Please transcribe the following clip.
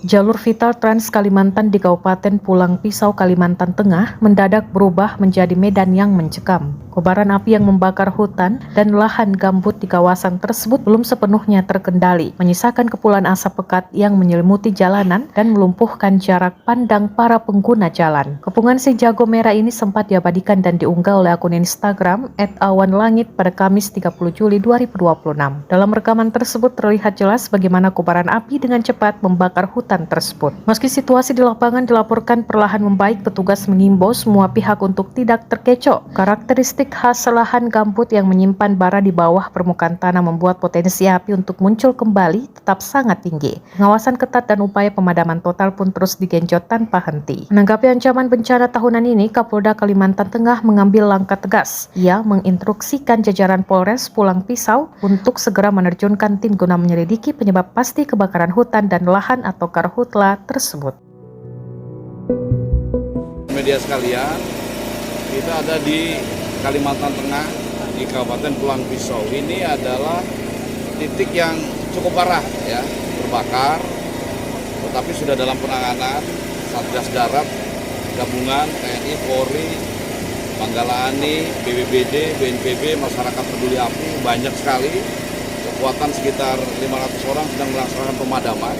Jalur vital Trans Kalimantan di Kabupaten Pulang Pisau, Kalimantan Tengah mendadak berubah menjadi medan yang mencekam. Kobaran api yang membakar hutan dan lahan gambut di kawasan tersebut belum sepenuhnya terkendali, menyisakan kepulan asap pekat yang menyelimuti jalanan dan melumpuhkan jarak pandang para pengguna jalan. Kepungan si jago merah ini sempat diabadikan dan diunggah oleh akun Instagram @awanlangit pada Kamis 30 Juli 2026. Dalam rekaman tersebut terlihat jelas bagaimana kobaran api dengan cepat membakar hutan tersebut. Meski situasi di lapangan dilaporkan perlahan membaik, petugas mengimbau semua pihak untuk tidak terkecoh. Karakteristik khas lahan gambut yang menyimpan bara di bawah permukaan tanah membuat potensi api untuk muncul kembali tetap sangat tinggi. Pengawasan ketat dan upaya pemadaman total pun terus digenjot tanpa henti. Menanggapi ancaman bencana tahunan ini, Kapolda Kalimantan Tengah mengambil langkah tegas. Ia menginstruksikan jajaran Polres Pulang Pisau untuk segera menerjunkan tim guna menyelidiki penyebab pasti kebakaran hutan dan lahan atau karhutla tersebut. Media sekalian, kita ada di Kalimantan Tengah, di Kabupaten Pulang Pisau. Ini adalah titik yang cukup parah ya, terbakar, tetapi sudah dalam penanganan Satgas Darat, Gabungan, TNI, Polri, Manggala Ani, BPBD, BNPB, masyarakat peduli api, banyak sekali. Kekuatan sekitar 500 orang sedang melaksanakan pemadaman.